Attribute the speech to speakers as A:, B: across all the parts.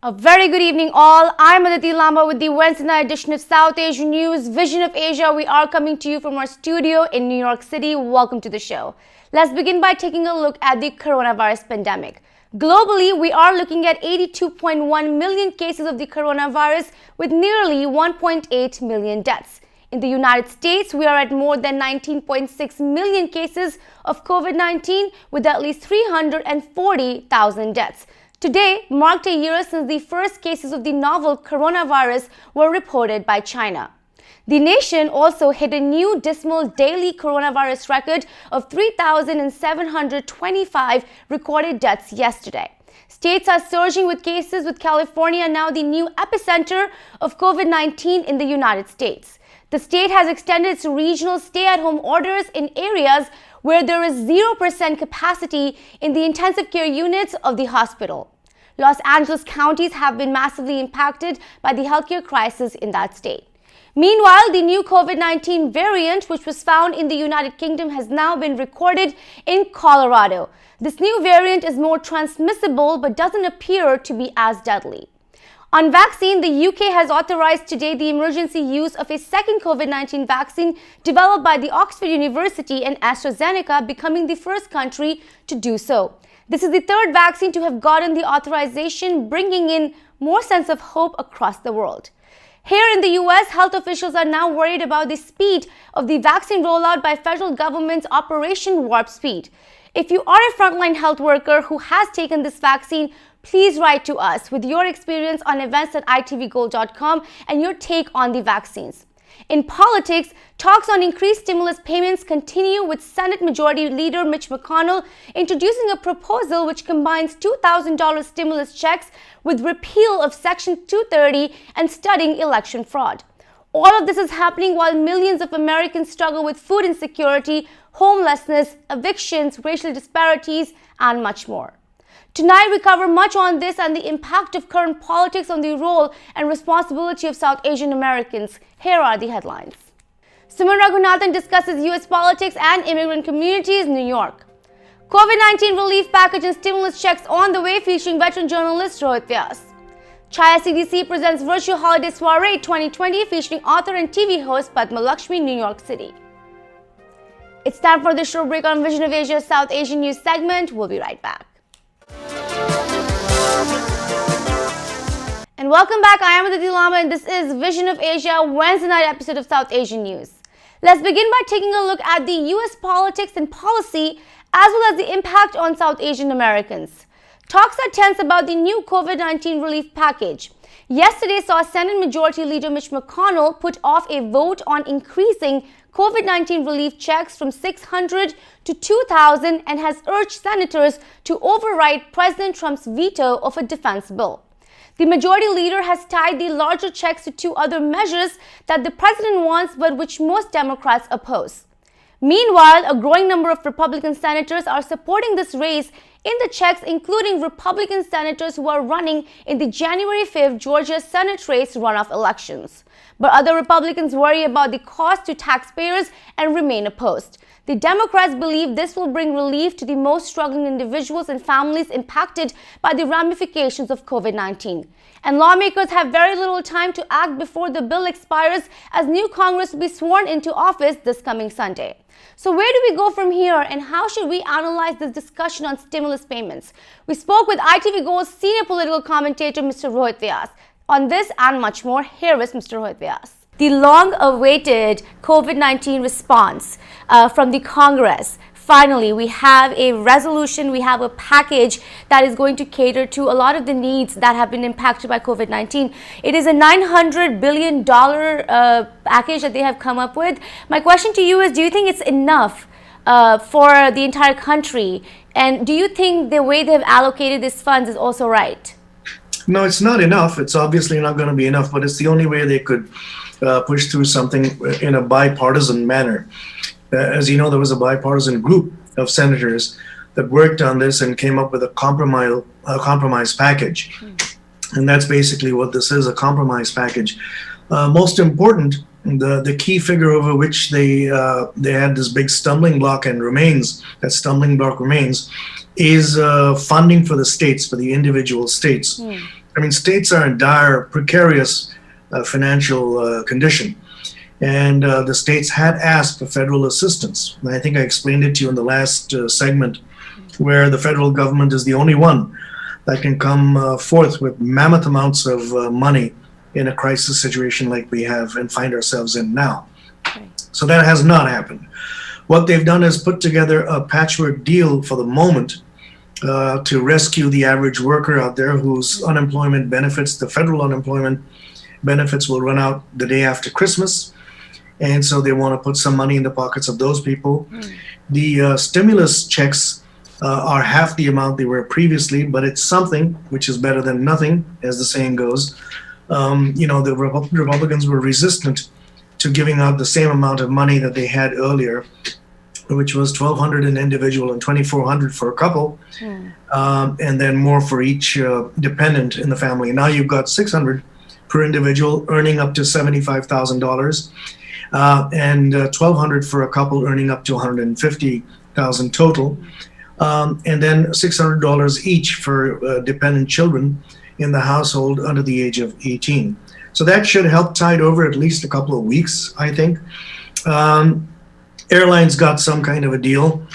A: A very good evening all. I'm Aditi Lamba with the Wednesday night edition of South Asian News, Vision of Asia. We are coming to you from our studio in New York City. Welcome to the show. Let's begin by taking a look at the coronavirus pandemic. Globally, we are looking at 82.1 million cases of the coronavirus with nearly 1.8 million deaths. In the United States, we are at more than 19.6 million cases of COVID-19 with at least 340,000 deaths. Today marked a year since the first cases of the novel coronavirus were reported by China. The nation also hit a new dismal daily coronavirus record of 3,725 recorded deaths yesterday. States are surging with cases, with California now the new epicenter of COVID-19 in the United States. The state has extended its regional stay-at-home orders in areas where there is 0% capacity in the intensive care units of the hospital. Los Angeles counties have been massively impacted by the healthcare crisis in that state. Meanwhile, the new COVID-19 variant, which was found in the United Kingdom, has now been recorded in Colorado. This new variant is more transmissible but doesn't appear to be as deadly. On vaccine, the UK has authorized today the emergency use of a second COVID-19 vaccine developed by the Oxford University and AstraZeneca, becoming the first country to do so. This is the third vaccine to have gotten the authorization, bringing in more sense of hope across the world. Here in the US, health officials are now worried about the speed of the vaccine rollout by federal government's Operation Warp Speed. If you are a frontline health worker who has taken this vaccine, please write to us with your experience on events@itvgold.com and your take on the vaccines. In politics, talks on increased stimulus payments continue, with Senate Majority Leader Mitch McConnell introducing a proposal which combines $2,000 stimulus checks with repeal of Section 230 and studying election fraud. All of this is happening while millions of Americans struggle with food insecurity, homelessness, evictions, racial disparities, and much more. Tonight, we cover much on this and the impact of current politics on the role and responsibility of South Asian Americans. Here are the headlines. Suman Raghunathan discusses U.S. politics and immigrant communities, New York. COVID-19 relief package and stimulus checks on the way, featuring veteran journalist Rohit Vyas. Chhaya CDC presents virtual holiday Soiree 2020, featuring author and TV host Padma, Lakshmi, New York City. It's time for the short break on Vision of Asia's South Asian News segment. We'll be right back. And welcome back. I am Aditi Lamba and this is Vision of Asia, Wednesday night episode of South Asian News. Let's begin by taking a look at the US politics and policy as well as the impact on South Asian Americans. Talks are tense about the new COVID-19 relief package. Yesterday saw Senate Majority Leader Mitch McConnell put off a vote on increasing COVID-19 relief checks from 600 to 2,000 and has urged senators to override President Trump's veto of a defense bill. The majority leader has tied the larger checks to two other measures that the president wants but which most Democrats oppose. Meanwhile, a growing number of Republican senators are supporting this raise in the checks, including Republican senators who are running in the January 5th Georgia Senate race runoff elections. But other Republicans worry about the cost to taxpayers and remain opposed. The Democrats believe this will bring relief to the most struggling individuals and families impacted by the ramifications of COVID-19. And lawmakers have very little time to act before the bill expires, as new Congress will be sworn into office this coming Sunday. So where do we go from here, and how should we analyze this discussion on stimulus payments? We spoke with ITV Gold's senior political commentator, Mr. Rohit Vyas. On this and much more, here is Mr. Rohit Vyas. The long-awaited COVID-19 response from the Congress. Finally, we have a resolution, we have a package that is going to cater to a lot of the needs that have been impacted by COVID-19. It is a $900 billion package that they have come up with. My question to you is, do you think it's enough for the entire country? And do you think the way they've allocated these funds is also right?
B: No, it's not enough. It's obviously not going to be enough, but it's the only way they could push through something in a bipartisan manner. As you know, there was a bipartisan group of senators that worked on this and came up with a compromise package. And that's basically what this is, a compromise package. Most important, the key figure over which they had this big stumbling block and remains, that stumbling block remains, is funding for the states, for the individual states. I mean, states are in dire, precarious financial condition. And the states had asked for federal assistance. And I think I explained it to you in the last segment, where the federal government is the only one that can come forth with mammoth amounts of money in a crisis situation like we have and find ourselves in now.
A: Okay.
B: So that has not happened. What they've done is put together a patchwork deal for the moment to rescue the average worker out there whose unemployment benefits, the federal unemployment benefits, will run out the day after Christmas. And so they want to put some money in the pockets of those people. The stimulus checks are half the amount they were previously, but it's something, which is better than nothing, as the saying goes. The Republicans were resistant to giving out the same amount of money that they had earlier, which was $1,200 an individual and $2,400 for a couple, and then more for each dependent in the family. Now you've got $600 per individual earning up to $75,000, and $1,200 for a couple earning up to $150,000 total, and then $600 each for dependent children in the household under the age of 18. So that should help tide over at least a couple of weeks, I think. Airlines got some kind of a deal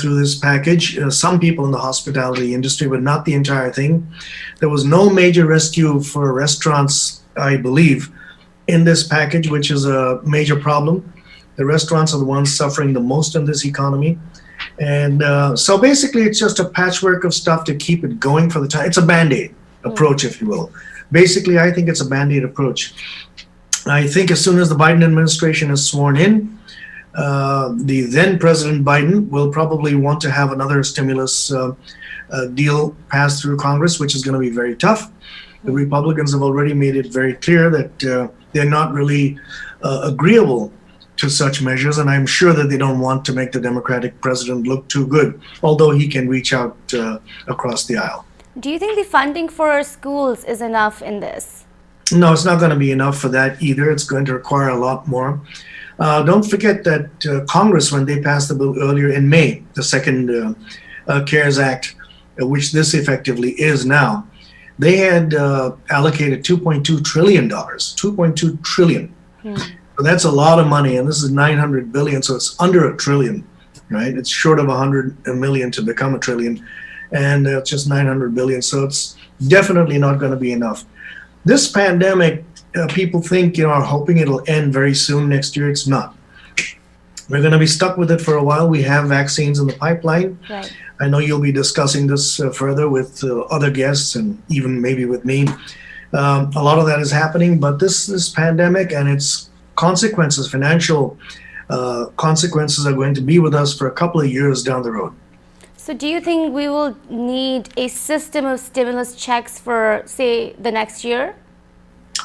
B: through this package. Some people in the hospitality industry, but not the entire thing. There was no major rescue for restaurants, I believe, in this package, which is a major problem. The restaurants are the ones suffering the most in this economy. And so basically, it's just a patchwork of stuff to keep it going for the time. It's a Band-Aid approach, if you will. Basically, I think it's a Band-Aid approach. I think as soon as the Biden administration is sworn in, the then President Biden will probably want to have another stimulus deal passed through Congress, which is going to be very tough. The Republicans have already made it very clear that they're not really agreeable to such measures, and I'm sure that they don't want to make the Democratic president look too good, although he can reach out across the aisle.
A: Do you think the funding for schools is enough in this?
B: No, it's not going to be enough for that either. It's going to require a lot more. Don't forget that Congress, when they passed the bill earlier in May, the second CARES Act, which this effectively is now, they had allocated $2.2 trillion. $2.2 trillion. So that's a lot of money, and this is $900 billion, so it's under $1 trillion, right? It's short of $100 million to become $1 trillion, and it's just $900 billion, so it's definitely not going to be enough. This pandemic, people think, are hoping it'll end very soon next year. It's not. We're going to be stuck with it for a while. We have vaccines in the pipeline.
A: Right.
B: I know you'll be discussing this further with other guests and even maybe with me. A lot of that is happening, but this pandemic and its consequences, financial consequences, are going to be with us for a couple of years down the road.
A: So do you think we will need a system of stimulus checks for, say, the next year?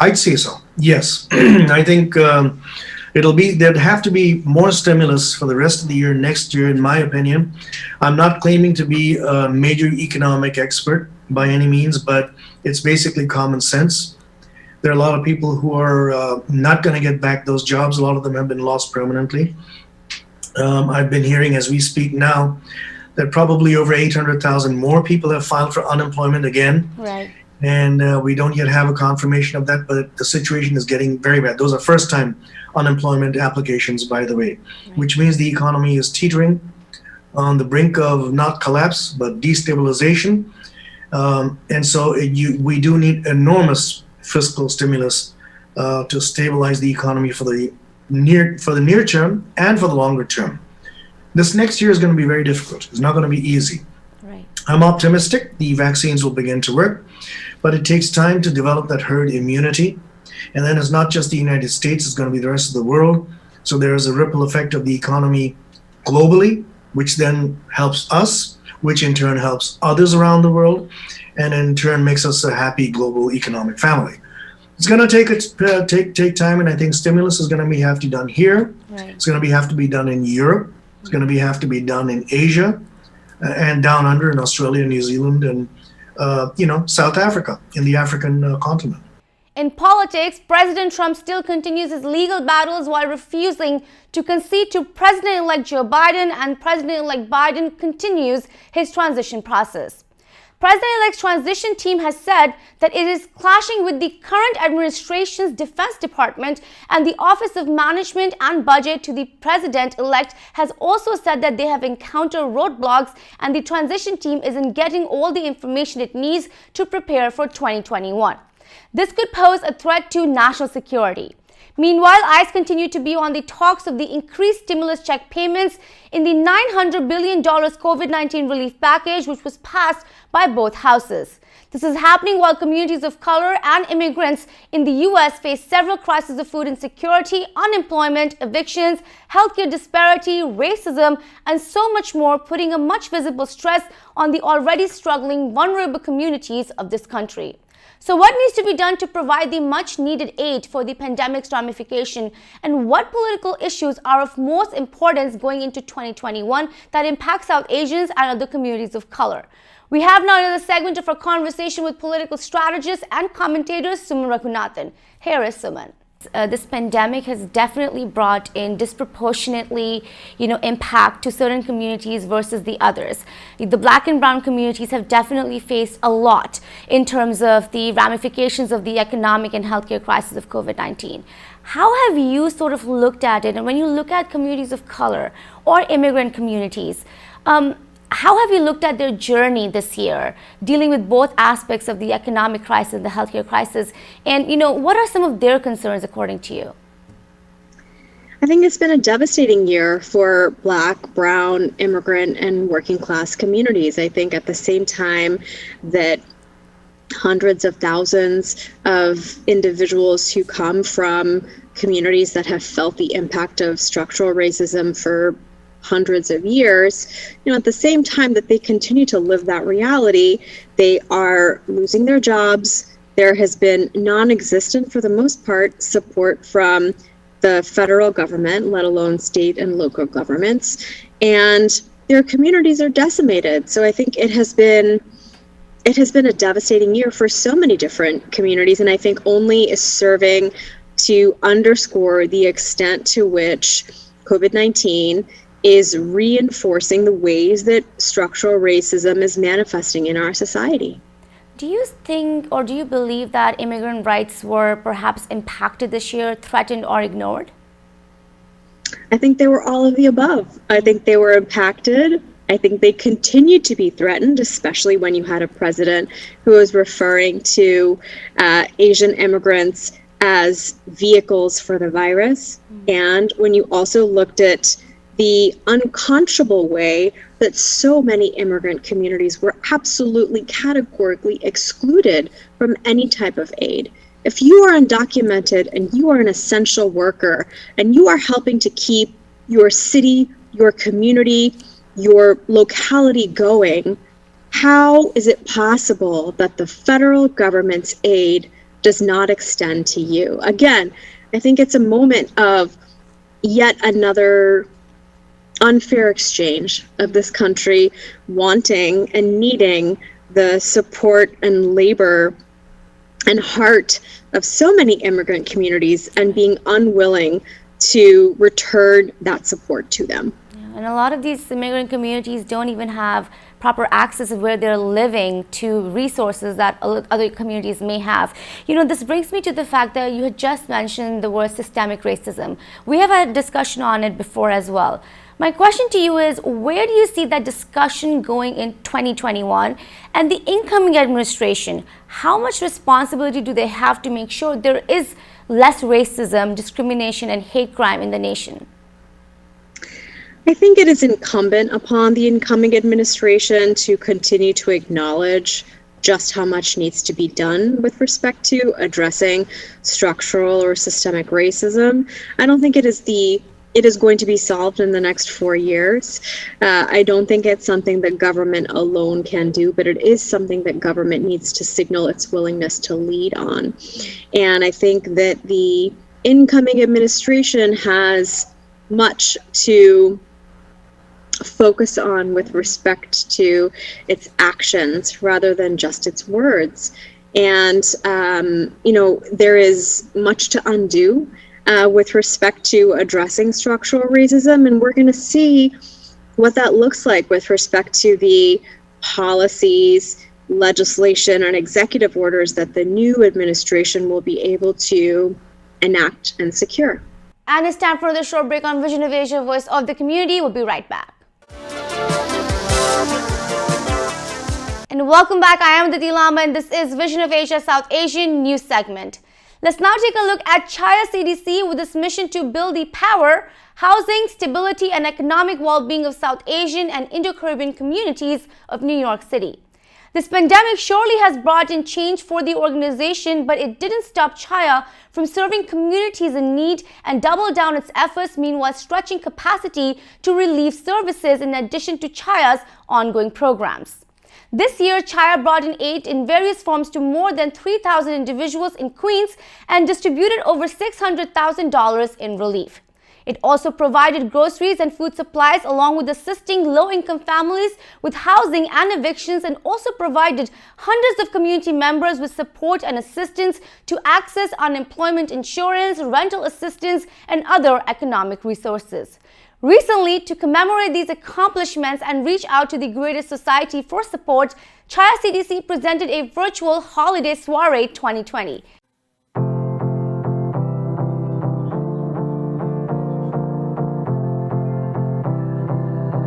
B: I'd say so, yes. I think there'd have to be more stimulus for the rest of the year, next year, in my opinion. I'm not claiming to be a major economic expert by any means, but it's basically common sense. There are a lot of people who are not going to get back those jobs. A lot of them have been lost permanently. I've been hearing as we speak now that probably over 800,000 more people have filed for unemployment again.
A: Right.
B: And we don't yet have a confirmation of that, but the situation is getting very bad. Those are first-time unemployment applications, by the way, which means the economy is teetering on the brink of not collapse, but destabilization. And so we do need enormous fiscal stimulus to stabilize the economy for the near term and for the longer term. This next year is going to be very difficult. It's not going to be easy.
A: Right.
B: I'm optimistic the vaccines will begin to work, but it takes time to develop that herd immunity. And then it's not just the United States, it's going to be the rest of the world. So there is a ripple effect of the economy globally, which then helps us, which in turn helps others around the world, and in turn makes us a happy global economic family. It's going to take time, and I think stimulus is going to have to be done here.
A: Right.
B: It's going to have to be done in Europe. It's going to have to be done in Asia and down under in Australia, New Zealand, and South Africa, in the African continent.
A: In politics, President Trump still continues his legal battles while refusing to concede to President-elect Joe Biden, and President-elect Biden continues his transition process. President-elect's transition team has said that it is clashing with the current administration's Defense Department, and the Office of Management and Budget to the President-elect has also said that they have encountered roadblocks and the transition team isn't getting all the information it needs to prepare for 2021. This could pose a threat to national security. Meanwhile, eyes continue to be on the talks of the increased stimulus check payments in the $900 billion COVID-19 relief package, which was passed by both houses. This is happening while communities of color and immigrants in the U.S. face several crises of food insecurity, unemployment, evictions, healthcare disparity, racism, and so much more, putting a much visible stress on the already struggling, vulnerable communities of this country. So what needs to be done to provide the much needed aid for the pandemic's ramification, and what political issues are of most importance going into 2021 that impacts South Asians and other communities of color? We have now another segment of our conversation with political strategist and commentator Suman Raghunathan. Here is Suman. This pandemic has definitely brought in disproportionately, impact to certain communities versus the others. The Black and brown communities have definitely faced a lot in terms of the ramifications of the economic and healthcare crisis of COVID-19. How have you sort of looked at it? And when you look at communities of color or immigrant communities, how have you looked at their journey this year, dealing with both aspects of the economic crisis and the healthcare crisis? And, what are some of their concerns according to you?
C: I think it's been a devastating year for Black, brown, immigrant, and working class communities. I think at the same time that hundreds of thousands of individuals who come from communities that have felt the impact of structural racism for hundreds of years, at the same time that they continue to live that reality, they are losing their jobs. There has been non-existent, for the most part, support from the federal government, let alone state and local governments, and their communities are decimated. So I think it has been a devastating year for so many different communities, and I think only is serving to underscore the extent to which COVID-19 is reinforcing the ways that structural racism is manifesting in our society.
A: Do you think, or do you believe that immigrant rights were perhaps impacted this year, threatened, or ignored?
C: I think they were all of the above. I think they were impacted. I think they continued to be threatened, especially when you had a president who was referring to Asian immigrants as vehicles for the virus. And when you also looked at the unconscionable way that so many immigrant communities were absolutely categorically excluded from any type of aid. If you are undocumented and you are an essential worker and you are helping to keep your city, your community, your locality going, how is it possible that the federal government's aid does not extend to you? Again, I think it's a moment of yet another unfair exchange of this country wanting and needing the support and labor and heart of so many immigrant communities and being unwilling to return that support to them.
A: And a lot of these immigrant communities don't even have proper access of where they're living to resources that other communities may have. This brings me to the fact that you had just mentioned the word systemic racism. We have had a discussion on it before as well. My question to you is, where do you see that discussion going in 2021? And the incoming administration, how much responsibility do they have to make sure there is less racism, discrimination, and hate crime in the nation?
C: I think it is incumbent upon the incoming administration to continue to acknowledge just how much needs to be done with respect to addressing structural or systemic racism. I don't think it is going to be solved in the next 4 years. I don't think it's something that government alone can do, but it is something that government needs to signal its willingness to lead on. And I think that the incoming administration has much to focus on with respect to its actions rather than just its words. And, there is much to undo with respect to addressing structural racism. And we're going to see what that looks like with respect to the policies legislation and executive orders that the new administration will be able to enact and secure.
A: And it's time for another short break on Vision of Asia, Voice of the Community. We'll be right back. And welcome back. I am Aditi Lama and this is Vision of Asia South Asian News Segment. Let's now take a look at Chhaya CDC with its mission to build the power, housing, stability and economic well-being of South Asian and Indo-Caribbean communities of New York City. This pandemic surely has brought in change for the organization, but it didn't stop Chhaya from serving communities in need and doubled down its efforts, meanwhile stretching capacity to relieve services in addition to Chhaya's ongoing programs. This year, Chhaya brought in aid in various forms to more than 3,000 individuals in Queens and distributed over $600,000 in relief. It also provided groceries and food supplies along with assisting low-income families with housing and evictions, and also provided hundreds of community members with support and assistance to access unemployment insurance, rental assistance, and other economic resources. Recently, to commemorate these accomplishments and reach out to the greater society for support, Chhaya CDC presented a virtual holiday soiree 2020.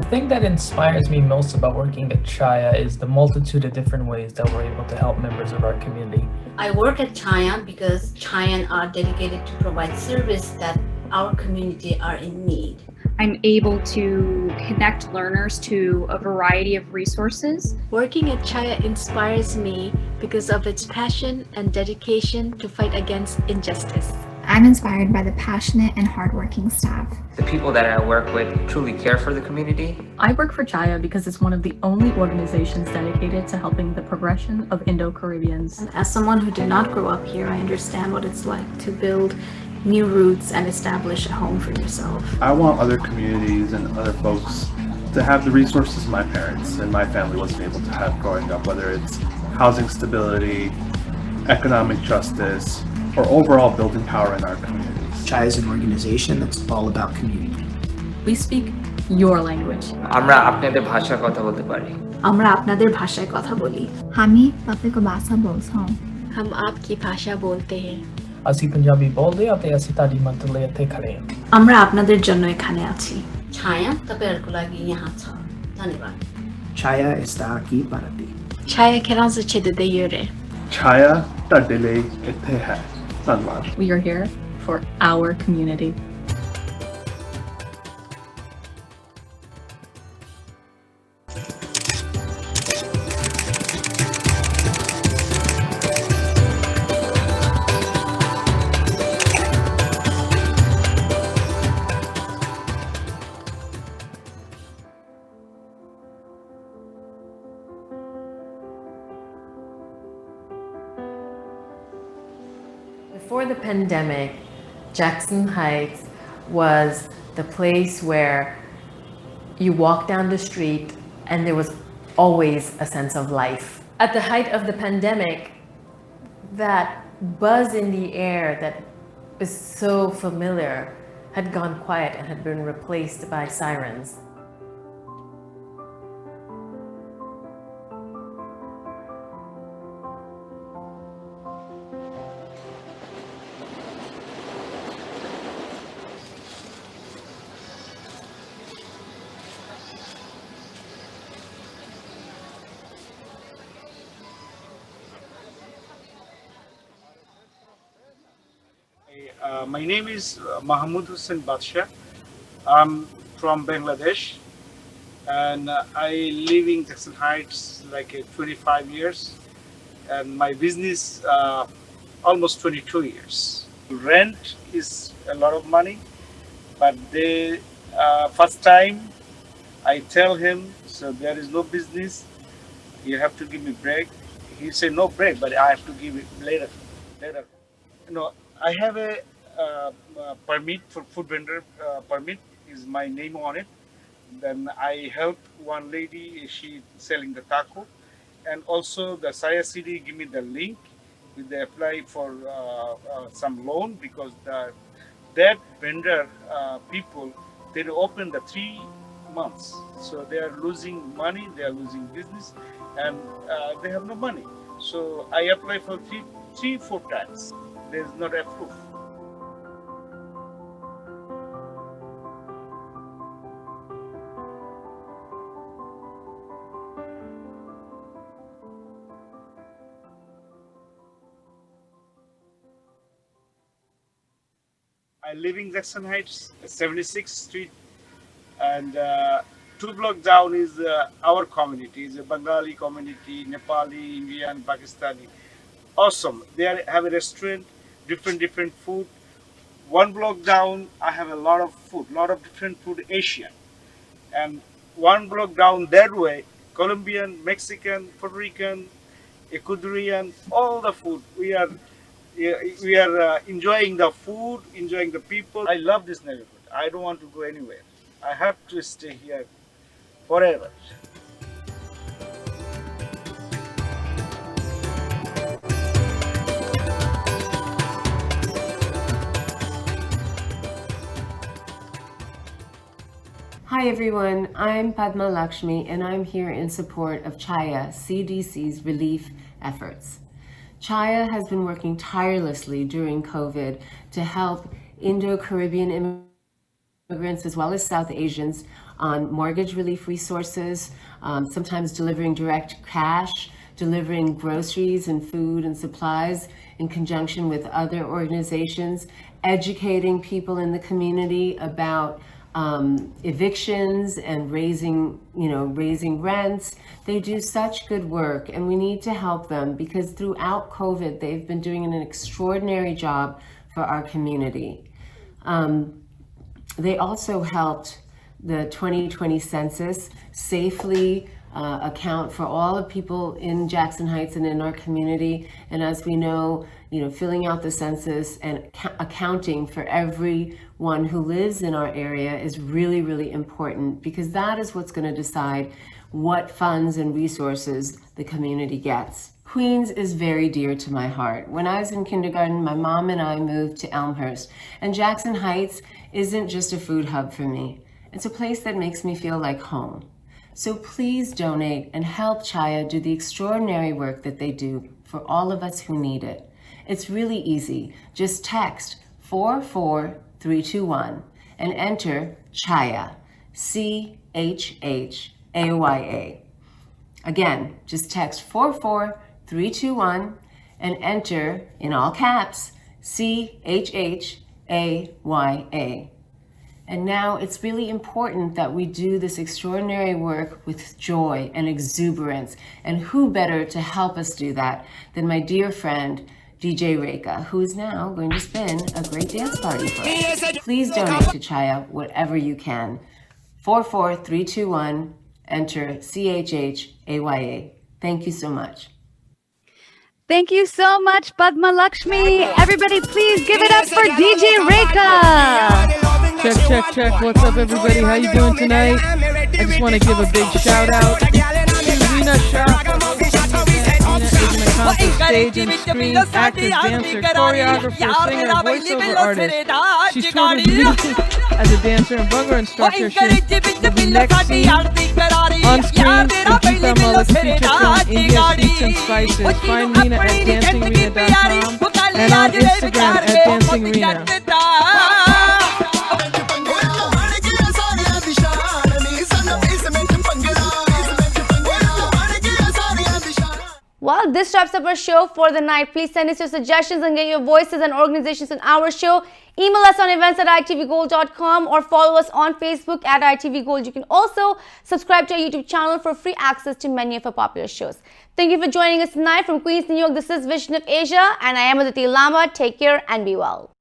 D: The thing that inspires me most about working at Chhaya is the multitude of different ways that we're able to help members of our community.
E: I work at Chhaya because Chhayan are dedicated to provide service that our community are in need.
F: I'm able to connect learners to a variety of resources.
G: Working at Chhaya inspires me because of its passion and dedication to fight against injustice.
H: I'm inspired by the passionate and hardworking staff.
I: The people that I work with truly care for the community.
J: I work for Chhaya because it's one of the only organizations dedicated to helping the progression of Indo-Caribbeans.
G: And as someone who did not grow up here, I understand what it's like to build new roots and establish a home for yourself.
K: I want other communities and other folks to have the resources my parents and my family wasn't able to have growing up, whether it's housing stability, economic justice, or overall building power in our communities.
L: Chhaya is an organization that's all about community.
J: We speak your language.
I: আমরা আপনাদের ভাষায় কথা বলতে পারি।
G: আমরা আপনাদের ভাষায় কথা বলি।
H: हामी तपाईँको भाषा बोल्छौँ।
G: हम आपकी भाषा बोलते हैं।
D: ਅਸੀਂ ਪੰਜਾਬੀ ਬੋਲਦੇ ਹਾਂ ਤੇ ਅਸੀਂ ਤੁਹਾਡੀ ਮਦਦ ਲਈ ਇੱਥੇ ਖੜੇ ਹਾਂ।
G: আমরা আপনাদের জন্য এখানে আছি।
E: Chhaya तपाईहरुको लागि यहाँ छ। धन्यवाद।
L: Chhaya está aqui para ti.
G: Chhaya kailangan de yure.
K: Chhaya ਤੁਹਾਡੇ ਲਈ ਇੱਥੇ ਹੈ। ਧੰਨਵਾਦ।
J: We are here for our community.
M: Before the pandemic, Jackson Heights was the place where you walk down the street and there was always a sense of life. At the height of the pandemic, that buzz in the air that is so familiar had gone quiet and had been replaced by sirens.
N: My name is Mahmoud Hussain Badsha. I'm from Bangladesh and I live in Jackson Heights like 25 years and my business almost 22 years. Rent is a lot of money, but the first time I tell him, so there is no business, you have to give me break. He said no break, but I have to give it later. You know, I have a permit for food vendor permit is my name on it. Then I help one lady, she selling the taco, and also the Chhaya CD give me the link with the apply for some loan because that vendor people they open the 3 months. So they are losing money, they are losing business, and they have no money. So I apply for three, 4 times. There is not approved. I live in Jackson Heights, 76th Street, and 2 blocks down is our community. It's a Bengali community, Nepali, Indian, Pakistani. Awesome. They have a restaurant, different food. 1 block down, I have a lot of food, lot of different food, Asian. And 1 block down that way, Colombian, Mexican, Puerto Rican, Ecuadorian, all the food. We are enjoying the food, enjoying the people. I love this neighborhood. I don't want to go anywhere. I have to stay here forever.
M: Hi everyone, I'm Padma Lakshmi and I'm here in support of Chhaya, CDC's relief efforts. Chhaya has been working tirelessly during COVID to help Indo-Caribbean immigrants as well as South Asians on mortgage relief resources, sometimes delivering direct cash, delivering groceries and food and supplies in conjunction with other organizations, educating people in the community about evictions and raising rents. They do such good work and we need to help them because throughout COVID, they've been doing an extraordinary job for our community. They also helped the 2020 census safely account for all the people in Jackson Heights and in our community. And as we know, filling out the census and accounting for everyone who lives in our area is really, really important because that is what's going to decide what funds and resources the community gets. Queens is very dear to my heart. When I was in kindergarten, my mom and I moved to Elmhurst, and Jackson Heights isn't just a food hub for me. It's a place that makes me feel like home. So please donate and help Chhaya do the extraordinary work that they do for all of us who need it. It's really easy. Just text 44321 and enter Chhaya, CHHAYA. Again, just text 44321 and enter, in all caps, CHHAYA. And now it's really important that we do this extraordinary work with joy and exuberance. And who better to help us do that than my dear friend, DJ Rekha, who is now going to spin a great dance party for us. Please donate to Chhaya whatever you can. 44321, enter CHHAYA. Thank you so much.
A: Thank you so much, Padma Lakshmi. Everybody, please give it up for DJ Rekha.
O: Check. What's up, everybody? How you doing tonight? I just want to give a big shout out to Rina Shah. Rina is an accomplished stage and screen actor, dancer, choreographer, singer, voiceover artist. She's tutored me as a dancer and bhangra instructor. She'll be next scene on screen in Geeta Mullik's feature film India Sweets and Spices. Find Rina at dancingrina.com and on Instagram at dancingrina.
A: Well, this wraps up our show for the night. Please send us your suggestions and get your voices and organizations on our show. Email us on events@itvgold.com or follow us on Facebook at itvgold. You can also subscribe to our YouTube channel for free access to many of our popular shows. Thank you for joining us tonight from Queens, New York. This is Vision of Asia, and I am Aditi Lamba. Take care and be well.